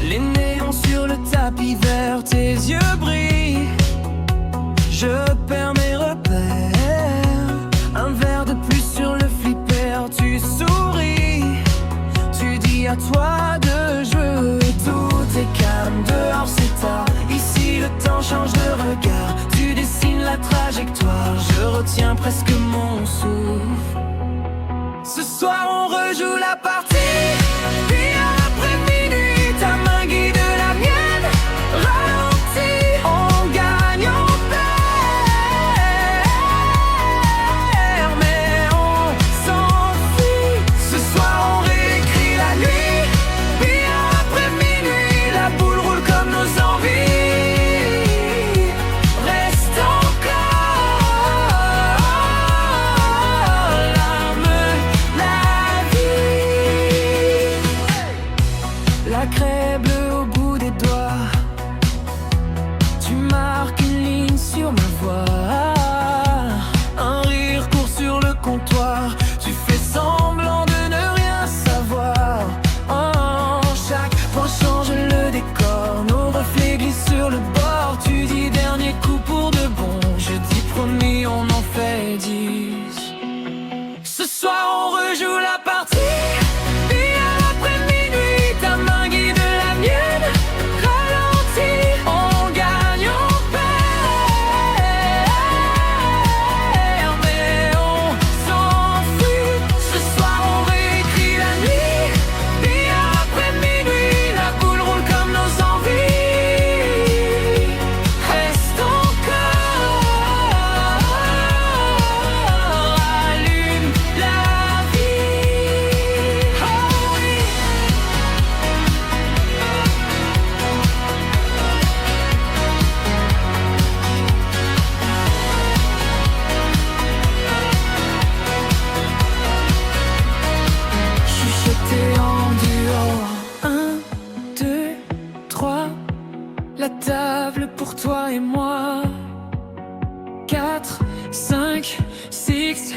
Les néons sur le tapis vert, tes yeux brillent. Je perds mes repères. Un verre de plus sur le flipper, tu souris. Tu dis à toi de jouer. Tout est calme, dehors c'est tard. Ici le temps change de regard. Tu dessines la trajectoire. Je retiens presque mon souffle. Ce soir on rejoue la partie. Puis après minuit, ta main guide la mienne. Ralentis, on gagne, on perd, mais on s'enfuit. Ce soir on réécrit la nuit. Puis après minuit, la boule roule comme nos envies. Reste encore l'arme, la vie. La craie bleue au bout des doigts. Tu marques une ligne sur ma voix. Un rire court sur le comptoir. Tu fais semblant de ne rien savoir. Oh, chaque point change le décor. Nos reflets glissent sur le bord. Tu dis dernier coup pour de bon. Je dis promis, on en fait 10. Ce soir on rejoue la partie. Puis après minuit, ta main guide la mienne. Ralentis, on gagne, on perd, mais on s'enfuit. Ce soir on réécrit la nuit. Puis après minuit, la boule roule comme nos envies. Reste encore, allume la vie. Oh oui. Chuchoté en duo. 1, 2, 3. La table pour toi et moi. 4, 5, 6.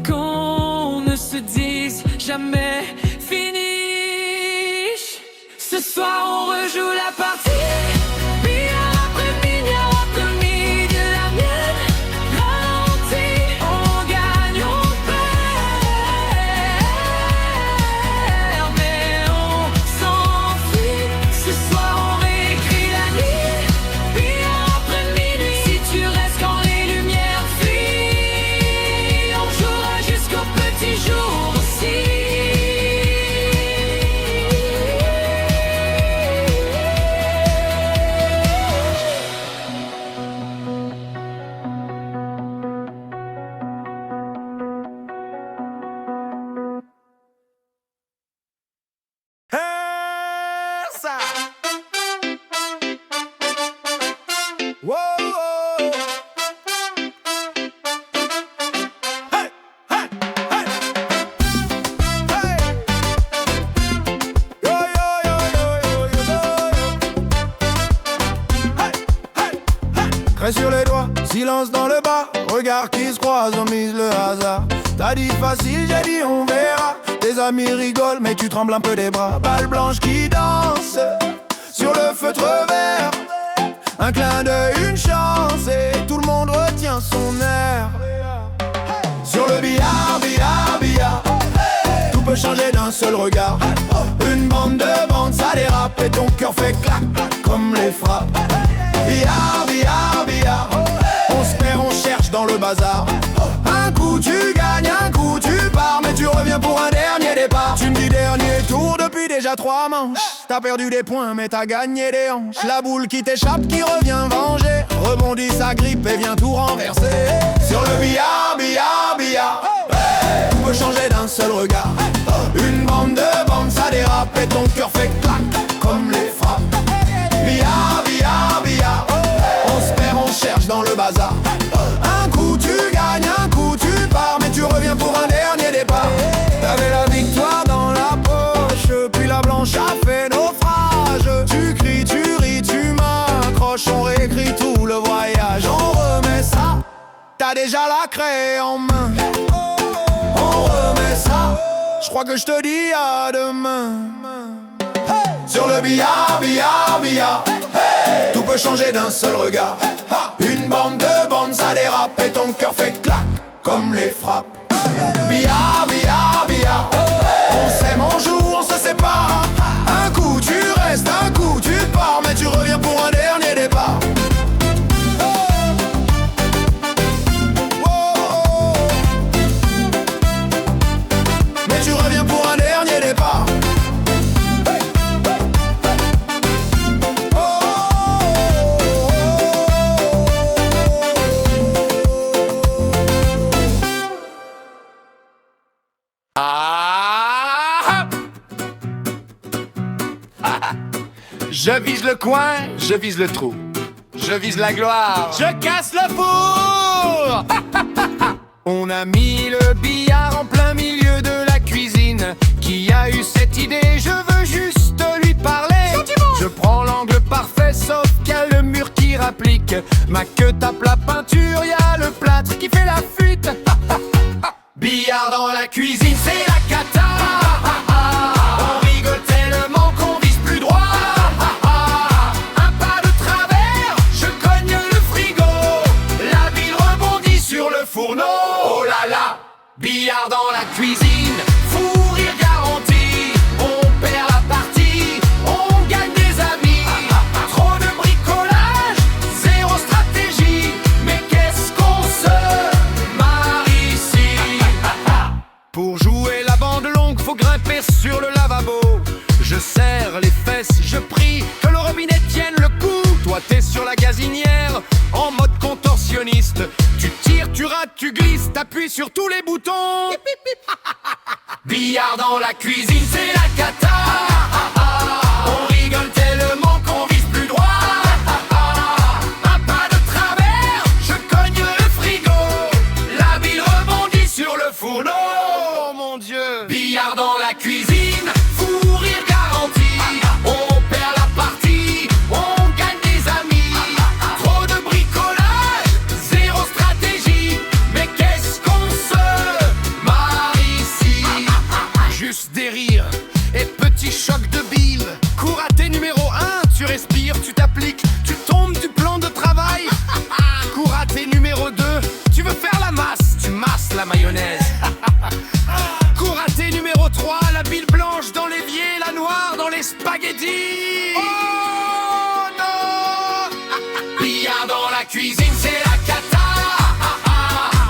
Qu'on ne se dise jamais finish. Ce soir on rejoue la partie. Puis après midi, la mienne. Ralentis, on gagne, on perd, mais on s'enfuit. Ce soir on réécrit la nuit. Puis après minuit, si tu restes quand les lumières fuient, on jouera jusqu'au petit jour aussi. Essa! Wow! Hey! Hey! Hey! Hey! Yo, yo, yo, yo, yo, yo, yo. Hey! Hey! Hey! Craie sur les doigts, silence dans le bar. Regards qui se croisent, on mise le hasard. T'as dit facile, j'ai dit on verra. Tes amis rigolent, mais tu trembles un peu des bras. Balle blanche qui danse sur le feutre vert. Un clin d'œil, une chance, et tout le monde retient son air. Sur le billard, billard, billard, tout peut changer d'un seul regard. Une bande de bandes, ça dérape, et ton cœur fait clac, clac, comme les frappes. Billard, billard, billard, on se perd, on cherche dans le bazar. Un coup tu gagnes, un coup tu pars, mais tu reviens pour un dernier départ. Tu me dis dernier tour depuis déjà 3 manches. T'as perdu des points mais t'as gagné des hanches. La boule qui t'échappe, qui revient venger, rebondit sa grippe et vient tout renverser. Sur le billard, billard, billard, tout peut changer d'un seul regard. Une bande de bandes, ça dérape et ton cœur fait clac, comme les frappes. Billard, billard, billard, on se perd, on cherche dans le bazar. Un coup tu gagnes, un coup tu pars, mais tu reviens pour un dernier départ. T'avais la victoire dans la poche, puis la blanche a fait naufrage. Tu cries, tu ris, tu m'accroches, on réécrit tout le voyage. On remet ça, t'as t'as déjà la craie en main. On remet ça, je crois que je te dis à demain. Sur le billard, billard, billard, tout peut changer d'un seul regard. Une bande, deux bandes, ça dérape et ton cœur fait clac comme les frappes. Billard, billard, billard, on s'aime, on joue, on se sépare. Un coup tu restes, un coup tu pars, mais tu reviens pour un dernier départ. Mais tu reviens pour un dernier départ. Je vise le coin, je vise le trou. Je vise la gloire, je casse le four. On a mis le billard en plein milieu de la cuisine. Qui a eu cette idée? Je veux juste lui parler. Je prends l'angle parfait, sauf qu'il y a le mur qui rapplique. Ma queue tape la peinture, y a le plâtre qui fait la fuite. Billard dans la cuisine, c'est la cata. On rigole tellement qu'on vise plus droit. Un pas de travers, je cogne le frigo. La bille rebondit sur le fourneau. Oh là là, billard dans la cuisine, fou rire garanti. On perd la partie, on gagne des amis. Trop de bricolage, zéro stratégie. Mais qu'est-ce qu'on se marre ici. Pour jouer la bande longue, faut grimper sur le lavabo. Je serre les fesses, je prie que le robinet tienne le coup. Toi t'es sur la gazinière, en mode contorsionniste. Tu tires, tu rates, tu glisses, t'appuies sur tous les boutons. Billard dans la cuisine, c'est la cata. On rigole tellement qu'on vise plus droit. Un pas de travers, je cogne le frigo. La bille rebondit sur le fourneau. Oh mon Dieu. Billard dans la cuisine, fou rire garanti. On perd la partie, on gagne des amis. Trop de bricolage, zéro stratégie. Mais qu'est-ce qu'on se marre ici. Juste des rires et petits chocs de bile. Cours à tes numéro 1, tu respires, tu t'appliques, tu tombes du plan de travail. Cours à tes numéro 2, tu veux faire la masse, tu masses la mayonnaise. Cours à tes numéro 3, la bile blanche dans l'évier, la noire dans les spaghettis. Oh non. Billard dans la cuisine, c'est la cata.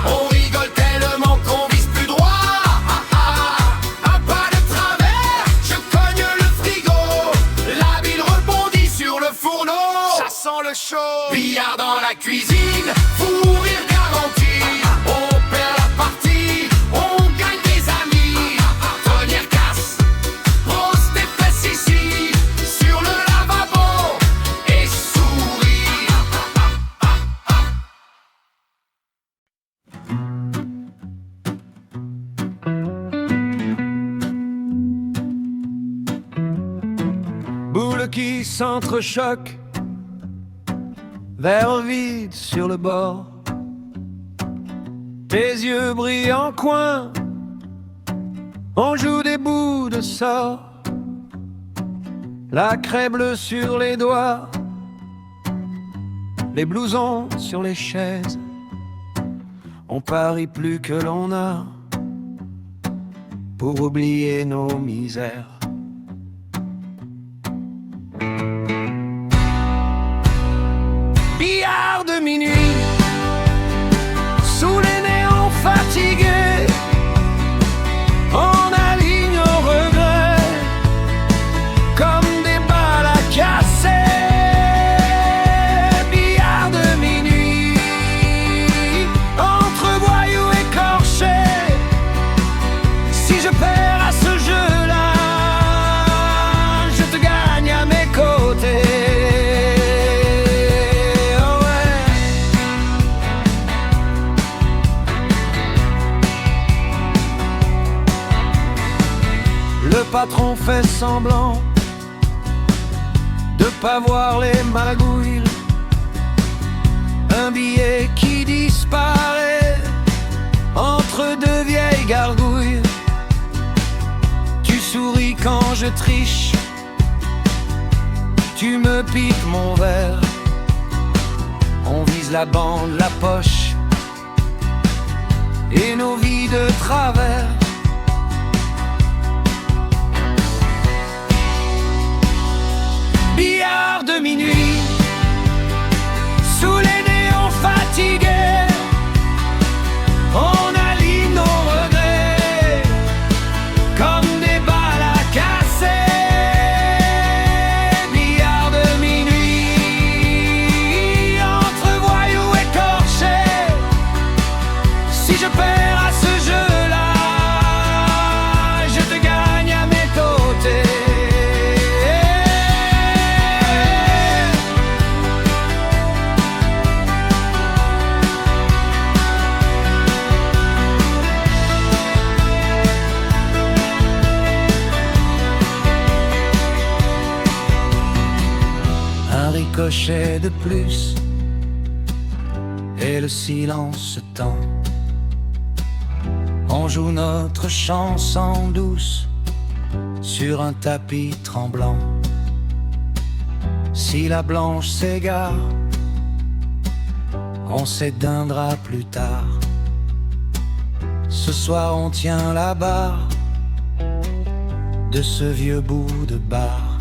On rigole tellement qu'on vise plus droit. Un pas de travers, je cogne le frigo. La bile rebondit sur le fourneau. Ça sent le chaud. Billard dans la cuisine, fou rire garanti. On perd la partie, on gagne des amis. Première casse, pose tes fesses ici, sur le lavabo, et souris. Boules qui s'entrechoquent, verre vide sur le bord. Tes yeux brillent en coin, on joue des bouts de sort. La craie bleue sur les doigts, les blousons sur les chaises. On parie plus que l'on a pour oublier nos misères. Billard de minuit, sous les néons fatigués, on aligne nos regrets comme des balles à casser. Billard de minuit, entre voyous écorchés. Si je perds à ce jeu-là, je te gagne à mes côtés. Le patron fait semblant de pas voir les magouilles. Un billet qui disparaît je triche. Tu me piques mon verre. On vise la bande, la poche et nos vies de travers. Billard de minuit, sous les néons fatigués, on aligne nos regrets comme des balles à casser. Billard de minuit, entre voyous écorchés. Si je perds à ce jeu-là, je te gagne à mes côtés. Un ricochet de plus et le silence se tend. On joue notre chanson douce sur un tapis tremblant. Si la blanche s'égare, on s'éteindra plus tard. Ce soir on tient la barre de ce vieux bout de bar.